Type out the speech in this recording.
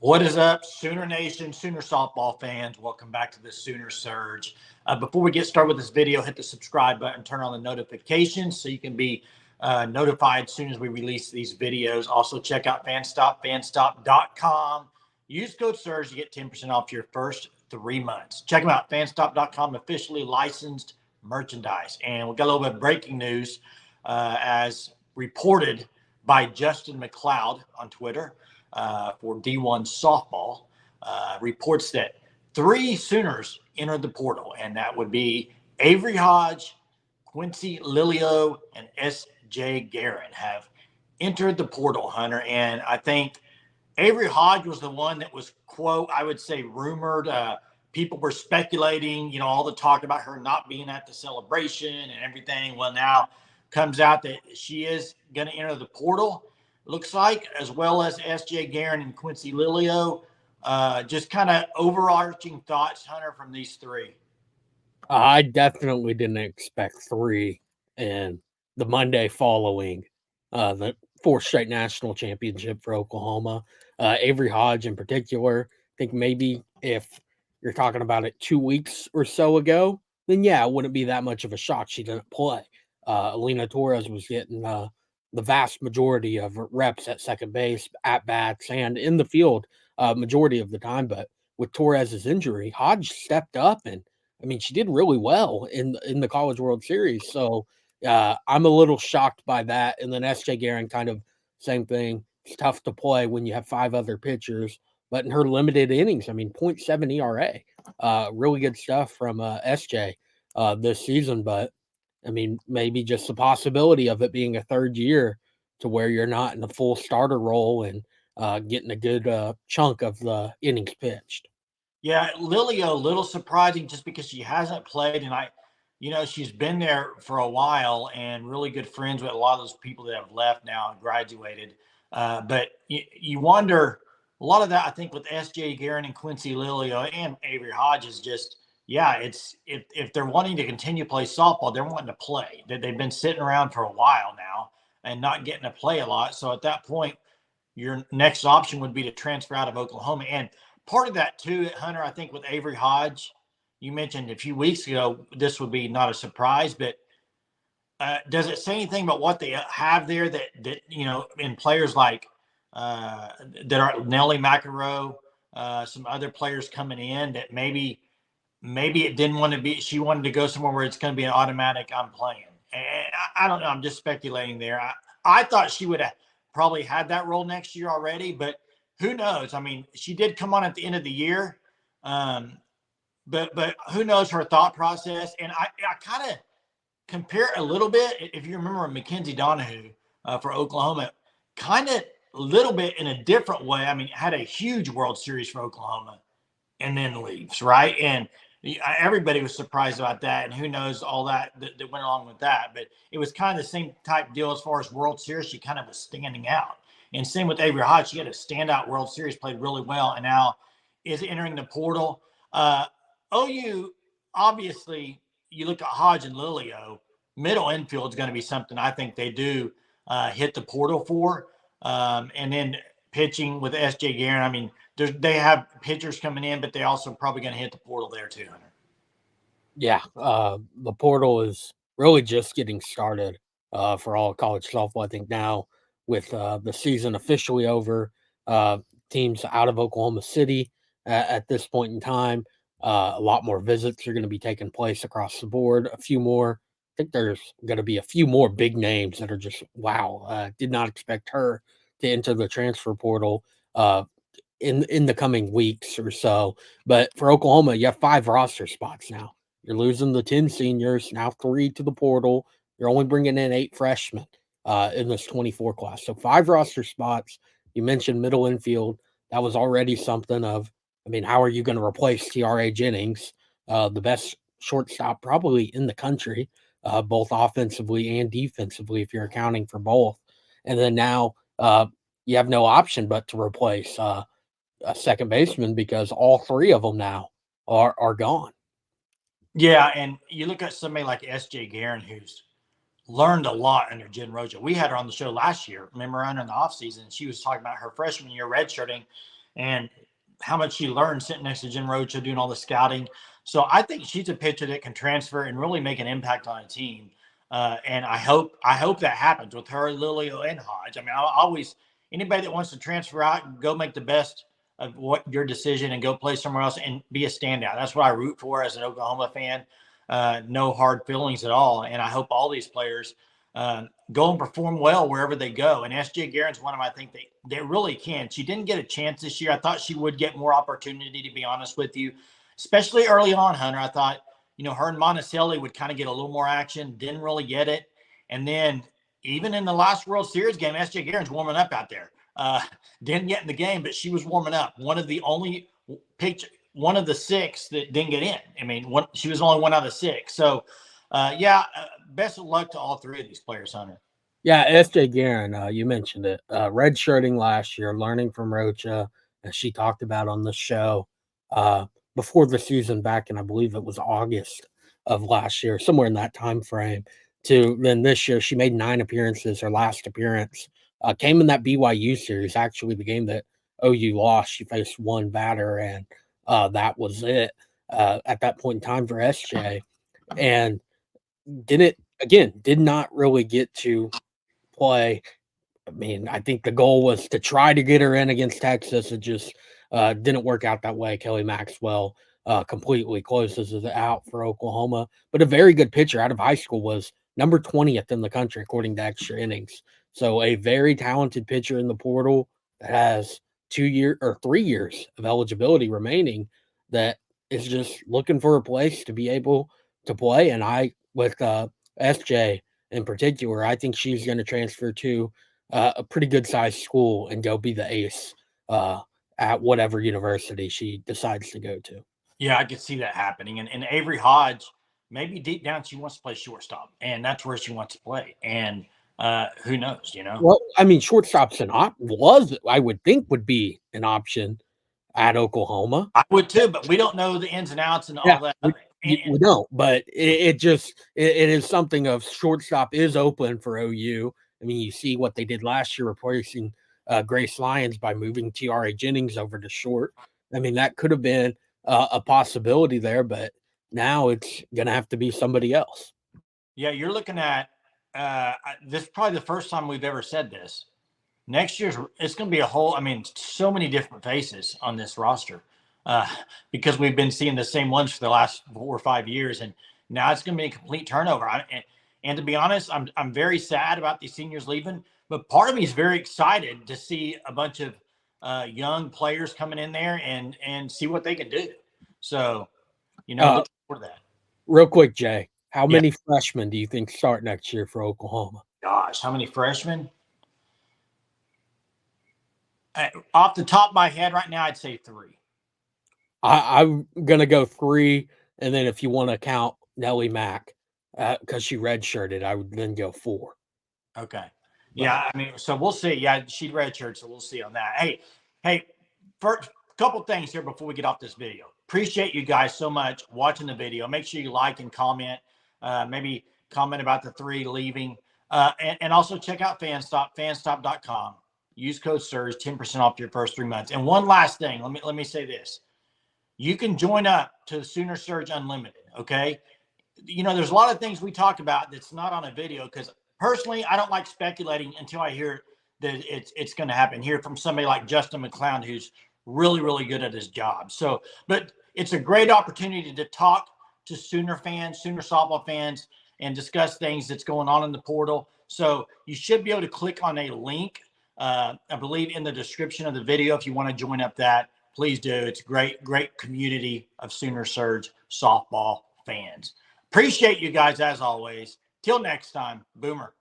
What is up, Sooner Nation, Sooner softball fans? Welcome back to the Sooner Surge. Before we get started with this video, hit the subscribe button, turn on the notifications so you can be notified as soon as we release these videos. Also, check out fanstop.com. Use code SURGE to get 10% off your first 3 months. Check them out, fanstop.com, officially licensed merchandise. And we've got a little bit of breaking news as reported by Justin McLeod on Twitter. For D1Softball, reports that 3 Sooners entered the portal, and that would be Avery Hodge, Quincee Lilio, and SJ Geurin have entered the portal, Hunter. And I think Avery Hodge was the one that was, quote, I would say rumored. People were speculating, all the talk about her not being at the celebration and everything. Well, now comes out that she is going to enter the portal. Looks like, as well as SJ Geurin and Quincee Lilio. Just kind of overarching thoughts, Hunter, from these 3. I definitely didn't expect 3 in the Monday following the 4th straight national championship for Oklahoma. Avery Hodge in particular, I think maybe if you're talking about it 2 weeks or so ago, then yeah, it wouldn't be that much of a shock she didn't play. Alina Torres was getting the vast majority of reps at second base, at bats, and in the field majority of the time. But with Torres's injury, Hodge stepped up, and I mean, she did really well in the College World Series. So I'm a little shocked by that. And then SJ Geurin, kind of same thing. It's tough to play when you have 5 other pitchers, but in her limited innings, I mean, 0.7 ERA, really good stuff from SJ this season. But I mean, maybe just the possibility of it being a 3rd year to where you're not in a full starter role and getting a good chunk of the innings pitched. Yeah, Lilio, a little surprising just because she hasn't played. And she's been there for a while and really good friends with a lot of those people that have left now and graduated. But you wonder, a lot of that, I think, with SJ Geurin and Quincee Lilio and Avery Hodge is just, yeah, it's if they're wanting to continue to play softball, they're wanting to play. They've been sitting around for a while now and not getting to play a lot. So at that point, your next option would be to transfer out of Oklahoma. And part of that too, Hunter, I think with Avery Hodge, you mentioned a few weeks ago, this would be not a surprise, but does it say anything about what they have there that in players like that are Nellie McEnroe, some other players coming in that maybe it didn't want to be, she wanted to go somewhere where it's going to be an automatic I'm playing. And I don't know. I'm just speculating there. I thought she would have probably had that role next year already, but who knows? I mean, she did come on at the end of the year. But who knows her thought process. And I kind of compare a little bit. If you remember Mackenzie Donahue for Oklahoma, kind of a little bit in a different way. I mean, had a huge World Series for Oklahoma and then leaves, right? And everybody was surprised about that, and who knows all that went along with that. But it was kind of the same type deal as far as World Series. She kind of was standing out. And same with Avery Hodge. She had a standout World Series, played really well, and now is entering the portal. OU, obviously, you look at Hodge and Lilio, middle infield is going to be something I think they do hit the portal for. And then pitching with SJ Geurin, I mean, they have pitchers coming in, but they also probably going to hit the portal there too, Hunter. Yeah, the portal is really just getting started for all college softball. I think now with the season officially over, teams out of Oklahoma City at this point in time, a lot more visits are going to be taking place across the board. A few more. I think there's going to be a few more big names that are just, wow, did not expect her to enter the transfer portal in the coming weeks or so. But for Oklahoma, you have 5 roster spots now. You're losing the 10 seniors, now 3 to the portal. You're only bringing in 8 freshmen in this 24 class. So 5 roster spots. You mentioned middle infield. That was already something of, I mean, how are you going to replace TRA Jennings, the best shortstop probably in the country, both offensively and defensively, if you're accounting for both. And then now you have no option but to replace a second baseman because all 3 of them now are gone. Yeah, and you look at somebody like SJ Geurin, who's learned a lot under Jen Rocha. We had her on the show last year. Remember, under in the offseason, she was talking about her freshman year redshirting and how much she learned sitting next to Jim Rocha doing all the scouting. So I think she's a pitcher that can transfer and really make an impact on a team. And I hope that happens with her, Lilio, and Hodge. I mean, I always anybody that wants to transfer out, go make the best of what your decision and go play somewhere else and be a standout. That's what I root for as an Oklahoma fan. No hard feelings at all. And I hope all these players go and perform well wherever they go. And SJ Geurin's one of them, I think they really can. She didn't get a chance this year. I thought she would get more opportunity, to be honest with you, especially early on, Hunter. I thought, her and Monticelli would kind of get a little more action, didn't really get it. And then even in the last World Series game, SJ Geurin's warming up out there. Didn't get in the game, but she was warming up. One of the six that didn't get in. I mean, she was only one out of six. So, best of luck to all three of these players, Hunter. Yeah, SJ Geurin, you mentioned it. Redshirting last year, learning from Rocha, as she talked about on the show before the season back in, I believe it was August of last year, somewhere in that time frame. To then this year, she made 9 appearances. Her last appearance came in that BYU series, actually the game that OU lost. She faced one batter, and that was it at that point in time for SJ. And did not really get to play. I mean, I think the goal was to try to get her in against Texas. It just didn't work out that way. Kelly Maxwell completely closes it out for Oklahoma, but a very good pitcher out of high school, was number 20th in the country according to extra innings. So a very talented pitcher in the portal that has 3 years of eligibility remaining, that is just looking for a place to be able to play. And with SJ in particular, I think she's going to transfer to a pretty good sized school and go be the ace at whatever university she decides to go to. Yeah, I could see that happening. And Avery Hodge, maybe deep down she wants to play shortstop, and that's where she wants to play. And who knows, Well, I mean, shortstop's I would think would be an option at Oklahoma. I would too, but we don't know the ins and outs and all that. We don't, but it is something of shortstop is open for OU. I mean, you see what they did last year, replacing Grace Lyons by moving Tiare Jennings over to short. I mean, that could have been a possibility there, but now it's going to have to be somebody else. Yeah, you're looking at this is probably the first time we've ever said this. Next year's it's going to be so many different faces on this roster because we've been seeing the same ones for the last 4 or 5 years, and now it's going to be a complete turnover. And to be honest, I'm very sad about these seniors leaving, but part of me is very excited to see a bunch of young players coming in there and see what they can do. So, look for that. Real quick, Jay, how many freshmen do you think start next year for Oklahoma? Gosh, how many freshmen? Off the top of my head right now, I'd say 3. I'm going to go 3, and then if you want to count Nellie Mack, because she redshirted, I would then go 4. Okay. Yeah, I mean, so we'll see. Yeah, she redshirted, so we'll see on that. Hey, first couple things here before we get off this video. Appreciate you guys so much watching the video. Make sure you like and comment. Maybe comment about the 3 leaving. And also check out Fanstop, fanstop.com. Use code SURGE, 10% off your first 3 months. And one last thing, let me say this. You can join up to the Sooner Surge Unlimited, okay? There's a lot of things we talk about that's not on a video because personally, I don't like speculating until I hear that it's going to happen. Hear from somebody like Justin McLeod, who's really, really good at his job. So, but it's a great opportunity to talk to Sooner fans, Sooner softball fans, and discuss things that's going on in the portal. So you should be able to click on a link, I believe, in the description of the video. If you want to join up that, please do. It's a great community of Sooner Surge softball fans. Appreciate you guys as always. Till next time, Boomer.